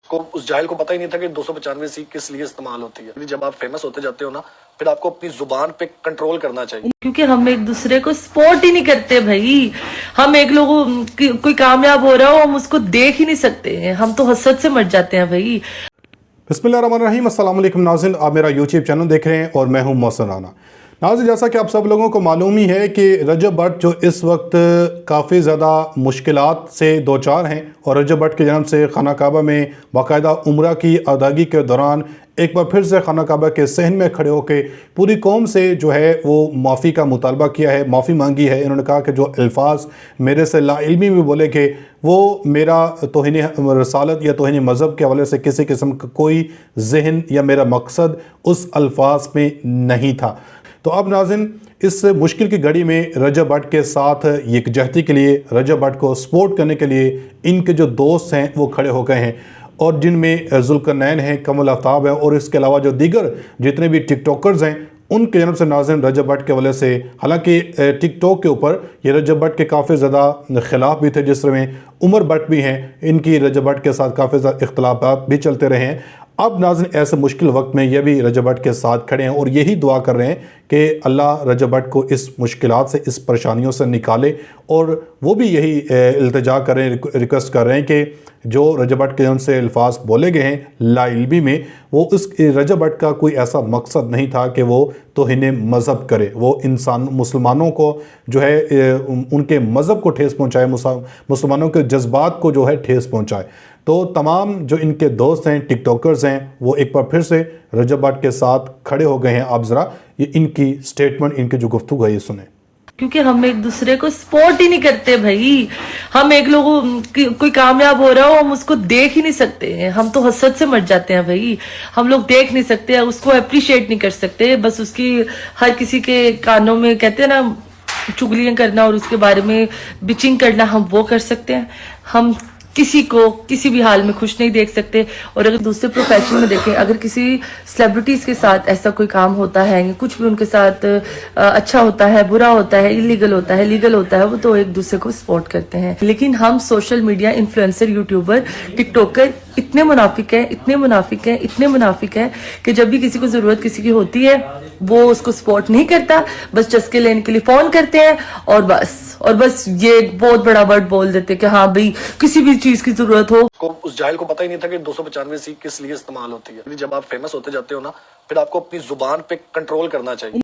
کو उस जाहिल को पता ही नहीं था कि 295 किस लिए इस्तेमाल होती है। जब आप फेमस होते जाते हो ना, फिर आपको अपनी जुबान पे कंट्रोल करना चाहिए, क्योंकि हम एक दूसरे को सपोर्ट ही नहीं करते भाई। हम एक लोग कोई कामयाब हो रहा हो हम उसको देख ही नहीं सकते हैं, हम तो हसद से मर जाते हैं भाई। बिस्मिल्लाहिर्रहमानिर्रहीम, अस्सलाम वालेकुम नाज़रीन, आप मेरा यूट्यूब चैनल देख रहे हैं और मैं हूं मोहसिन राना। नाज़रीन, जैसा कि आप सब लोगों को मालूम ही है कि रजब भट्ट जो इस वक्त काफ़ी ज़्यादा मुश्किलात से दो चार हैं और रजब भट्ट के जन्म से खाना काबा में बाकायदा उम्रा की अदायगी के दौरान एक बार फिर से खाना काबा के सहन में खड़े होकर पूरी कौम से जो है वो माफ़ी का मुतालबा किया है, माफ़ी मांगी है। इन्होंने कहा कि जो अल्फाज मेरे से लाइल्मी में बोले कि वो मेरा तौहीन रसालत या तौहीन मज़हब के हवाले से किसी किस्म का कोई जहन या मेरा मकसद उस अल्फाज में नहीं था। तो अब नाज़रीन, इस मुश्किल की घड़ी में रजब भट्ट के साथ यकजहती के लिए, रजब भट्ट को सपोर्ट करने के लिए इनके जो दोस्त हैं वो खड़े हो गए हैं, और जिनमें जुल्करनैन हैं, कमल आफ्ताब है, और इसके अलावा जो दीगर जितने भी टिकटॉकर्स हैं उनके जन्म से नाज़रीन रजब भट्ट के वजह से, हालांकि टिकटॉक के ऊपर ये रजब भट्ट के काफ़ी ज़्यादा खिलाफ भी थे, जिसमें उमर भट्ट भी हैं, इनकी रजब भट्ट के साथ काफ़ी ज़्यादा इख्तलाफात भी चलते रहे हैं। अब नाज़रीन ऐसे मुश्किल वक्त में ये भी रजब भट्ट के साथ खड़े हैं और यही दुआ कर रहे हैं कि अल्लाह रजब भट्ट को इस मुश्किलात से, इस परेशानियों से निकाले, और वो भी यही इल्तिजा कर रहे हैं, रिक्वेस्ट कर रहे हैं कि जो रजब भट्ट के उनसे अल्फाज बोले गए हैं लाइल्मी में, वो उस रजब भट्ट का कोई ऐसा मकसद नहीं था कि वो तौहीन मज़हब करे, वो इंसान मुसलमानों को जो है उनके मज़हब को ठेस पहुँचाए, मुसलमानों के जज्बात को जो है ठेस पहुँचाए। तो तमाम जो इनके दोस्त हैं, टिकटॉकर्स हैं, वो एक बार फिर से रजब भट्ट के साथ खड़े हो गए हैं। आप ज़रा ये इनकी स्टेटमेंट, इनकी जो गुफ्तगू है ये सुने। क्योंकि हम एक दूसरे को सपोर्ट ही नहीं करते भाई। हम एक लोग कोई कामयाब हो रहा हो हम उसको देख ही नहीं सकते हैं, हम तो हसद से मर जाते हैं भाई। हम लोग देख नहीं सकते, उसको अप्रिशिएट नहीं कर सकते, बस उसकी हर किसी के कानों में कहते हैं ना चुगलियां करना और उसके बारे में बिचिंग करना, हम वो कर सकते हैं। हम किसी को किसी भी हाल में खुश नहीं देख सकते। और अगर दूसरे प्रोफेशन में देखें, अगर किसी सेलिब्रिटीज के साथ ऐसा कोई काम होता है, कुछ भी उनके साथ अच्छा होता है, बुरा होता है, इलीगल होता है, लीगल होता है, वो तो एक दूसरे को सपोर्ट करते हैं। लेकिन हम social media influencer, YouTuber, TikToker इतने मुनाफिक हैं, इतने मुनाफिक हैं, इतने मुनाफिक हैं कि जब भी किसी को जरूरत किसी की होती है वो उसको सपोर्ट नहीं करता, बस चस्के लेने के लिए फोन करते हैं और बस ये एक बहुत बड़ा वर्ड बोल देते हैं कि हाँ भाई किसी भी चीज की जरूरत हो। को उस जाहिल को पता ही नहीं था कि 295 किस लिए इस्तेमाल होती है। जब आप फेमस होते जाते हो ना, फिर आपको अपनी जुबान पे कंट्रोल करना चाहिए।